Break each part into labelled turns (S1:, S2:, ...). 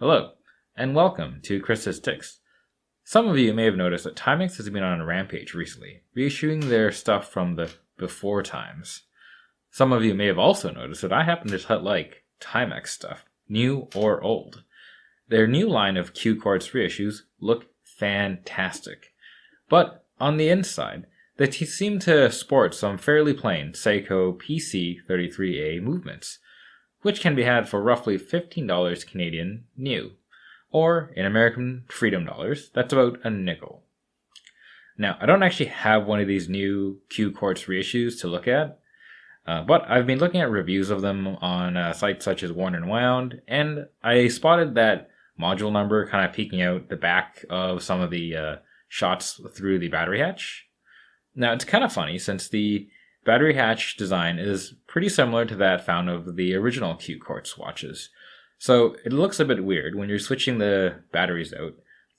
S1: Hello, and welcome to Chris's Ticks. Some of you may have noticed that Timex has been on a rampage recently, reissuing their stuff from the before times. Some of you may have also noticed that I happen to like Timex stuff, new or old. Their new line of Quartz reissues look fantastic. But on the inside, they seem to sport some fairly plain Seiko PC33A movements, which can be had for roughly $15 Canadian new, or in American Freedom dollars, that's about a nickel. Now, I don't actually have one of these new Quartz reissues to look at, but I've been looking at reviews of them on sites such as Worn and Wound, and I spotted that module number kind of peeking out the back of some of the shots through the battery hatch. Now, it's kind of funny since the battery hatch design is pretty similar to that found of the original Quartz watches. So it looks a bit weird when you're switching the batteries out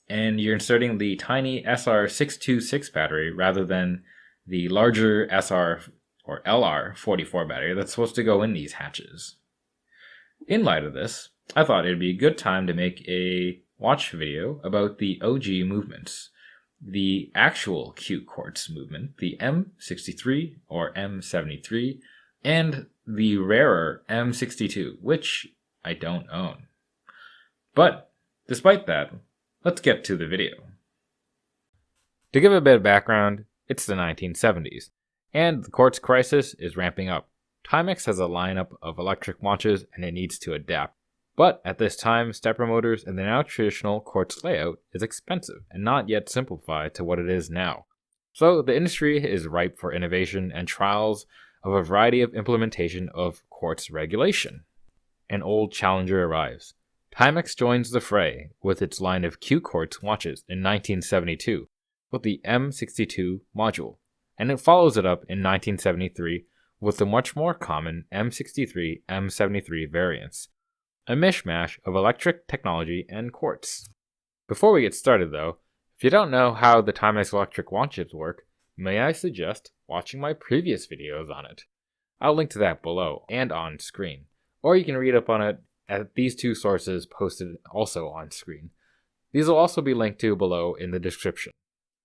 S1: and you're inserting the tiny SR626 battery rather than the larger SR or LR44 battery that's supposed to go in these hatches. In light of this, I thought it'd be a good time to make a watch video about the OG movements. The actual Quartz movement, the M63 or M73, and the rarer M62, which I don't own. But despite that, let's get to the video. To give a bit of background, it's the 1970s, and the quartz crisis is ramping up. Timex has a lineup of electric watches and it needs to adapt. But at this time, stepper motors and the now traditional quartz layout is expensive and not yet simplified to what it is now. So the industry is ripe for innovation and trials of a variety of implementation of quartz regulation. An old challenger arrives. Timex joins the fray with its line of Quartz watches in 1972 with the M62 module, and it follows it up in 1973 with the much more common M63 M73 variants. A mishmash of electric technology and quartz. Before we get started though, if you don't know how the Timex electric watches work, may I suggest watching my previous videos on it. I'll link to that below and on screen, or you can read up on it at these two sources posted also on screen. These will also be linked to below in the description.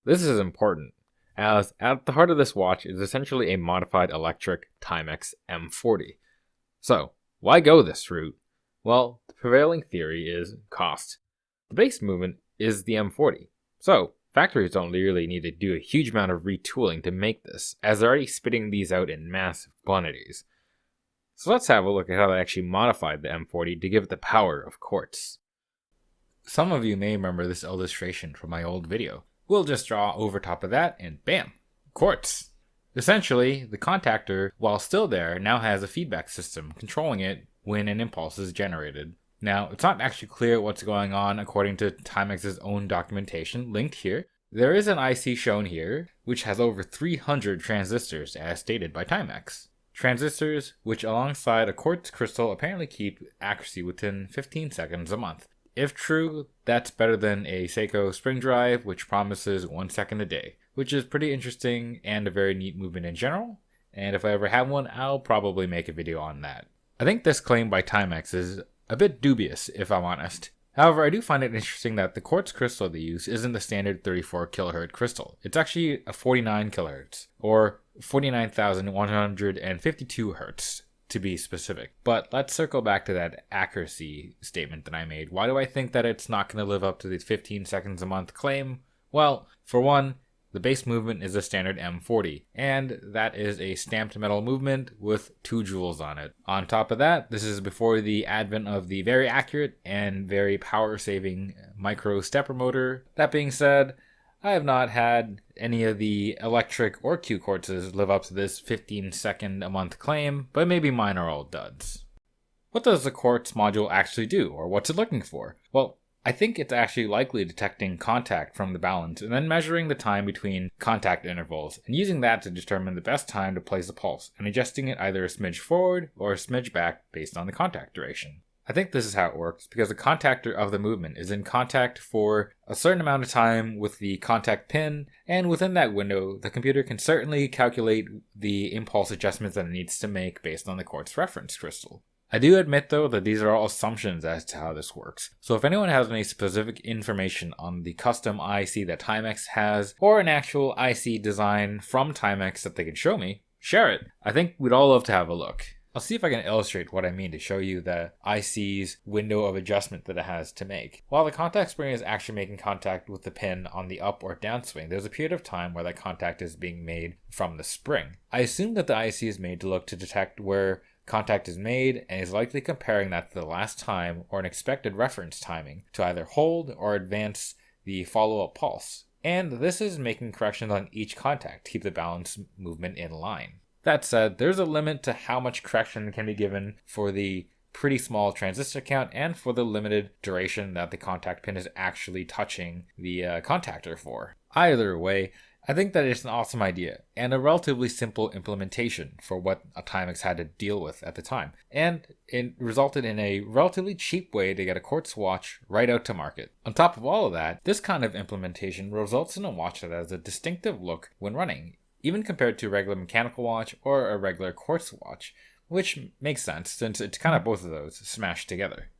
S1: This is important, as at the heart of this watch is essentially a modified electric Timex M40. So, why go this route? Well, the prevailing theory is cost. The base movement is the M40, so factories don't really need to do a huge amount of retooling to make this, as they're already spitting these out in massive quantities. So let's have a look at how they actually modified the M40 to give it the power of quartz. Some of you may remember this illustration from my old video. We'll just draw over top of that and bam, quartz! Essentially, the contactor, while still there, now has a feedback system controlling it when an impulse is generated. Now, it's not actually clear what's going on according to Timex's own documentation, linked here. There is an IC shown here, which has over 300 transistors as stated by Timex. Transistors which alongside a quartz crystal apparently keep accuracy within 15 seconds a month. If true, that's better than a Seiko spring drive which promises 1 second a day, which is pretty interesting and a very neat movement in general, and if I ever have one, I'll probably make a video on that. I think this claim by Timex is a bit dubious, if I'm honest. However, I do find it interesting that the quartz crystal they use isn't the standard 34 kHz crystal. It's actually a 49 kHz, or 49,152 Hz to be specific. But let's circle back to that accuracy statement that I made. Why do I think that it's not going to live up to the 15 seconds a month claim? Well, for one, the base movement is a standard M40, and that is a stamped metal movement with 2 joules on it. On top of that, this is before the advent of the very accurate and very power-saving micro stepper motor. That being said, I have not had any of the electric or Quartzes live up to this 15 second a month claim, but maybe mine are all duds. What does the quartz module actually do, or what's it looking for? Well, I think it's actually likely detecting contact from the balance and then measuring the time between contact intervals and using that to determine the best time to place a pulse and adjusting it either a smidge forward or a smidge back based on the contact duration. I think this is how it works because the contactor of the movement is in contact for a certain amount of time with the contact pin, and within that window, the computer can certainly calculate the impulse adjustments that it needs to make based on the quartz reference crystal. I do admit though that these are all assumptions as to how this works. So if anyone has any specific information on the custom IC that Timex has, or an actual IC design from Timex that they can show me, share it. I think we'd all love to have a look. I'll see if I can illustrate what I mean to show you the IC's window of adjustment that it has to make. While the contact spring is actually making contact with the pin on the up or down swing, there's a period of time where that contact is being made from the spring. I assume that the IC is made to look to detect where contact is made and is likely comparing that to the last time or an expected reference timing to either hold or advance the follow-up pulse. And this is making corrections on each contact to keep the balance movement in line. That said, there's a limit to how much correction can be given for the pretty small transistor count and for the limited duration that the contact pin is actually touching the contactor for. Either way, I think that it's an awesome idea and a relatively simple implementation for what a Timex had to deal with at the time. And it resulted in a relatively cheap way to get a Quartz watch right out to market. On top of all of that, this kind of implementation results in a watch that has a distinctive look when running, even compared to a regular mechanical watch or a regular Quartz watch, which makes sense since it's kind of both of those smashed together.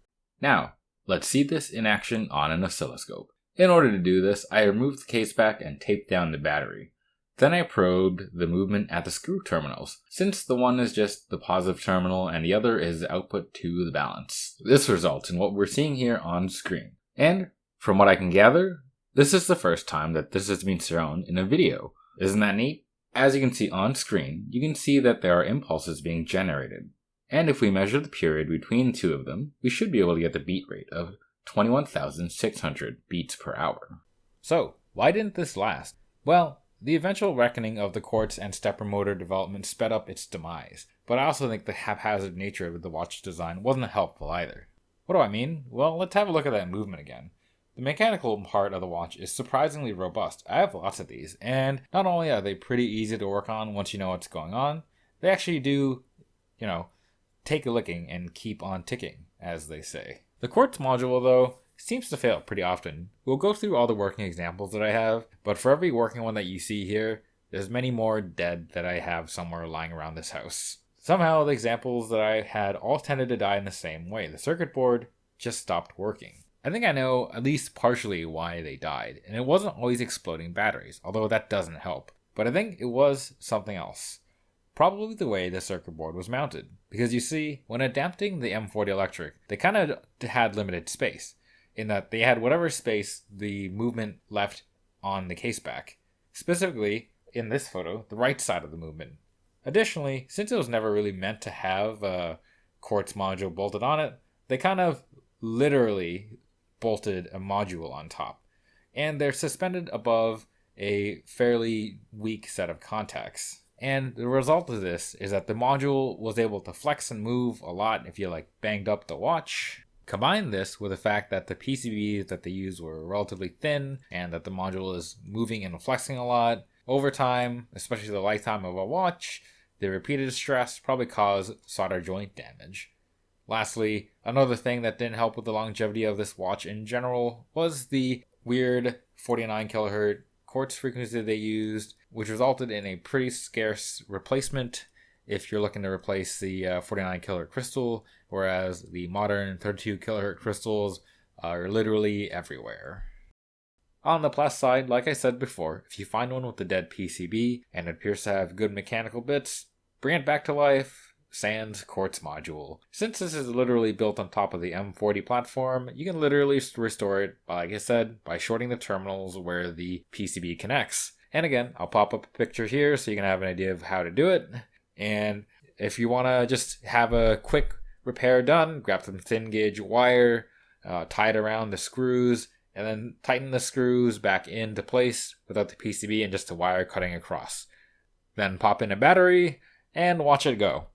S1: Now, let's see this in action on an oscilloscope. In order to do this, I removed the case back and taped down the battery. Then I probed the movement at the screw terminals, since the one is just the positive terminal and the other is the output to the balance. This results in what we're seeing here on screen. And from what I can gather, this is the first time that this has been shown in a video. Isn't that neat? As you can see on screen, you can see that there are impulses being generated. And if we measure the period between two of them, we should be able to get the beat rate of 21,600 beats per hour. So, why didn't this last? Well, the eventual reckoning of the Quartz and stepper motor development sped up its demise, but I also think the haphazard nature of the watch design wasn't helpful either. What do I mean? Well, let's have a look at that movement again. The mechanical part of the watch is surprisingly robust. I have lots of these, and not only are they pretty easy to work on once you know what's going on, they actually do, take a licking and keep on ticking, as they say. The Quartz module, though, seems to fail pretty often. We'll go through all the working examples that I have, but for every working one that you see here, there's many more dead that I have somewhere lying around this house. Somehow, the examples that I had all tended to die in the same way. The circuit board just stopped working. I think I know at least partially why they died, and it wasn't always exploding batteries, although that doesn't help. But I think it was something else. Probably the way the circuit board was mounted. Because you see, when adapting the M40 electric, they kind of had limited space, in that they had whatever space the movement left on the caseback. Specifically, in this photo, the right side of the movement. Additionally, since it was never really meant to have a Quartz module bolted on it, they kind of literally bolted a module on top. And they're suspended above a fairly weak set of contacts. And the result of this is that the module was able to flex and move a lot if you banged up the watch. Combine this with the fact that the PCBs that they used were relatively thin and that the module is moving and flexing a lot. Over time, especially the lifetime of a watch, the repeated stress probably caused solder joint damage. Lastly, another thing that didn't help with the longevity of this watch in general was the weird 49 kHz Quartz frequency they used, which resulted in a pretty scarce replacement if you're looking to replace the 49 kHz crystal, whereas the modern 32 kHz crystals are literally everywhere. On the plus side, like I said before, if you find one with a dead PCB and it appears to have good mechanical bits, bring it back to life, sans Quartz module. Since this is literally built on top of the M40 platform, you can literally restore it, like I said, by shorting the terminals where the PCB connects. And again, I'll pop up a picture here so you can have an idea of how to do it. And if you want to just have a quick repair done, grab some thin gauge wire, tie it around the screws, and then tighten the screws back into place without the PCB and just the wire cutting across. Then pop in a battery and watch it go.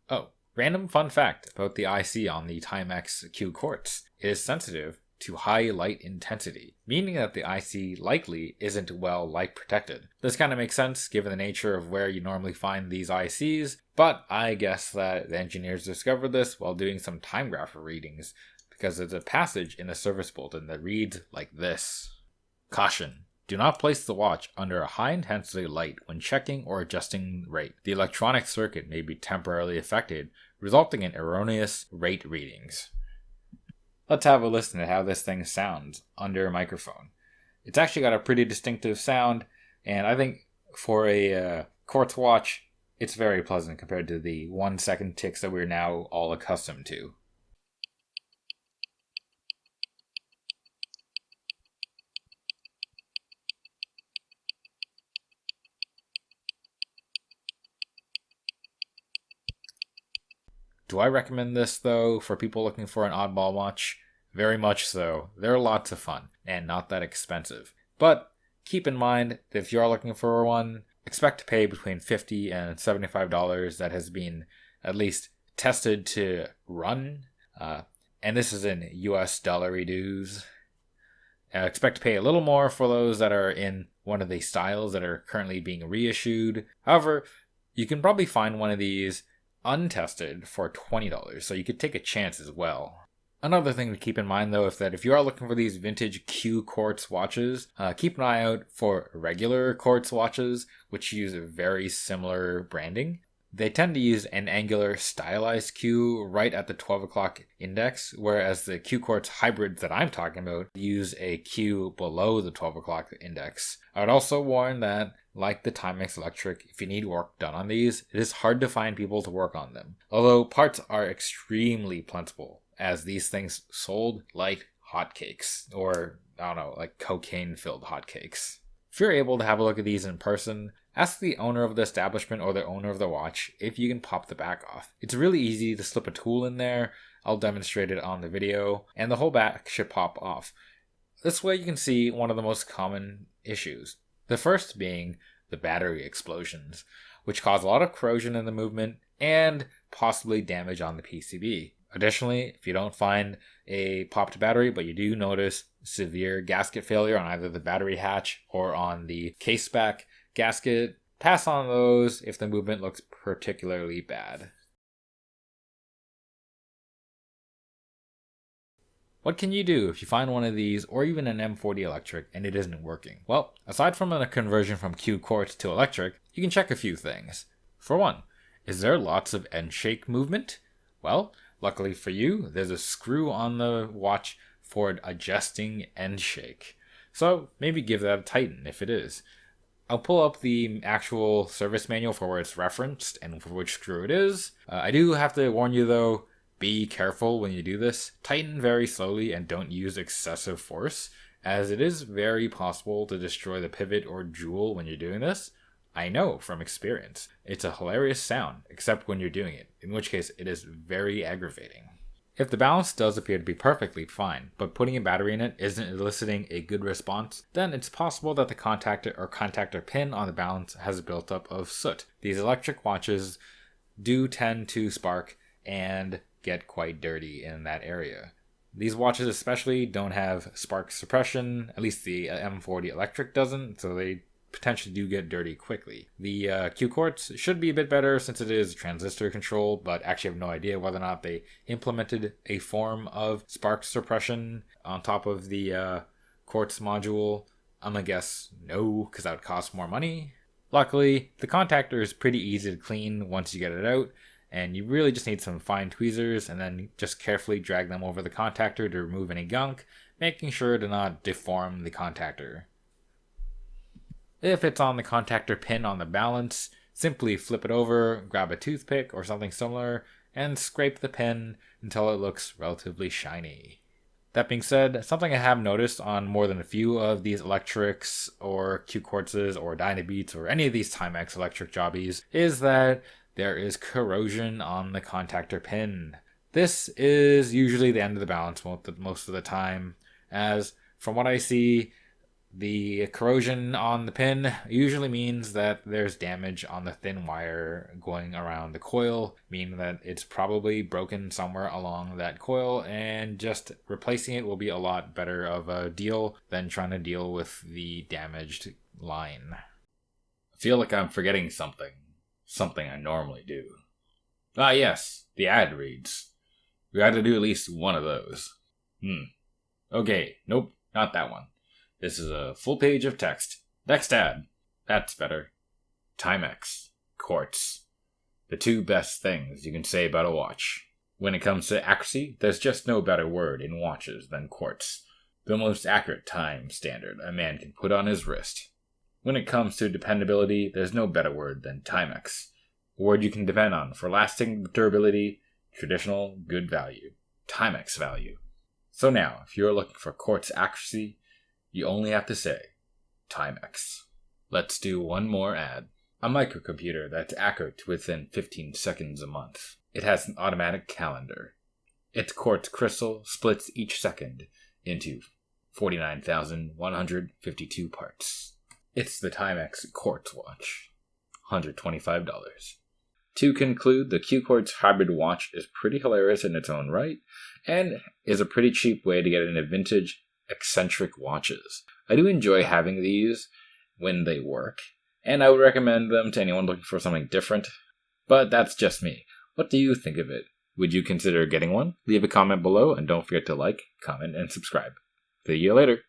S1: Oh, random fun fact about the IC on the Timex Q Quartz. It is sensitive to high light intensity, meaning that the IC likely isn't well light protected. This kind of makes sense given the nature of where you normally find these ICs, but I guess that the engineers discovered this while doing some time graph readings, because there's a passage in the service bulletin that reads like this. Caution. Do not place the watch under a high intensity light when checking or adjusting rate. The electronic circuit may be temporarily affected, resulting in erroneous rate readings. Let's have a listen to how this thing sounds under a microphone. It's actually got a pretty distinctive sound, and I think for a Quartz watch, it's very pleasant compared to the 1 second ticks that we're now all accustomed to. Do I recommend this, though, for people looking for an oddball watch? Very much so. They're lots of fun, and not that expensive. But keep in mind that if you are looking for one, expect to pay between $50 and $75 that has been at least tested to run. And this is in US dollar dues. Expect to pay a little more for those that are in one of the styles that are currently being reissued. However, you can probably find one of these untested for $20, so you could take a chance as well. Another thing to keep in mind, though, is that if you are looking for these vintage Q Quartz watches, keep an eye out for regular Quartz watches, which use very similar branding. They tend to use an angular stylized Q right at the 12 o'clock index, whereas the Q Quartz hybrids that I'm talking about use a Q below the 12 o'clock index. I would also warn that, like the Timex Electric, if you need work done on these, it is hard to find people to work on them. Although parts are extremely plentiful, as these things sold like hotcakes, or I don't know, like cocaine-filled hotcakes. If you're able to have a look at these in person, ask the owner of the establishment or the owner of the watch if you can pop the back off. It's really easy to slip a tool in there. I'll demonstrate it on the video, and the whole back should pop off. This way you can see one of the most common issues. The first being the battery explosions, which cause a lot of corrosion in the movement and possibly damage on the PCB. Additionally, if you don't find a popped battery, but you do notice severe gasket failure on either the battery hatch or on the case back gasket, pass on those if the movement looks particularly bad. What can you do if you find one of these or even an M40 electric and it isn't working? Well, aside from a conversion from Q Quartz to electric, you can check a few things. For one, is there lots of end shake movement? Well, luckily for you, there's a screw on the watch for adjusting end shake. So maybe give that a tighten if it is. I'll pull up the actual service manual for where it's referenced and for which screw it is. I do have to warn you though, be careful when you do this. Tighten very slowly and don't use excessive force, as it is very possible to destroy the pivot or jewel when you're doing this. I know from experience. It's a hilarious sound, except when you're doing it, in which case it is very aggravating. If the balance does appear to be perfectly fine, but putting a battery in it isn't eliciting a good response, then it's possible that the contactor or contactor pin on the balance has a buildup of soot. These electric watches do tend to spark and get quite dirty in that area. These watches especially don't have spark suppression, at least the M40 electric doesn't, so they potentially do get dirty quickly. The Q Quartz should be a bit better since it is transistor controlled, but actually have no idea whether or not they implemented a form of spark suppression on top of the Quartz module. I'm gonna guess no, because that would cost more money. Luckily, the contactor is pretty easy to clean once you get it out, and you really just need some fine tweezers and then just carefully drag them over the contactor to remove any gunk, making sure to not deform the contactor. If it's on the contactor pin on the balance, simply flip it over, grab a toothpick or something similar, and scrape the pin until it looks relatively shiny. That being said, something I have noticed on more than a few of these electrics or Q Quartzes or Dynabeats or any of these Timex electric jobbies is that there is corrosion on the contactor pin. This is usually the end of the balance most of the time, as from what I see, the corrosion on the pin usually means that there's damage on the thin wire going around the coil, meaning that it's probably broken somewhere along that coil, and just replacing it will be a lot better of a deal than trying to deal with the damaged line. I feel like I'm forgetting something. Something I normally do. Ah yes, the ad reads. We had to do at least one of those. Okay, nope, not that one. This is a full page of text. Next ad. That's better. Timex. Quartz. The two best things you can say about a watch. When it comes to accuracy, there's just no better word in watches than Quartz, the most accurate time standard a man can put on his wrist. When it comes to dependability, there's no better word than Timex, a word you can depend on for lasting durability, traditional good value, Timex value. So now, if you're looking for Quartz accuracy, you only have to say Timex. Let's do one more ad. A microcomputer that's accurate to within 15 seconds a month. It has an automatic calendar. Its quartz crystal splits each second into 49,152 parts. It's the Timex Quartz watch. $125. To conclude, the Q-Quartz hybrid watch is pretty hilarious in its own right, and is a pretty cheap way to get into vintage, eccentric watches. I do enjoy having these when they work, and I would recommend them to anyone looking for something different, but that's just me. What do you think of it? Would you consider getting one? Leave a comment below, and don't forget to like, comment, and subscribe. See you later.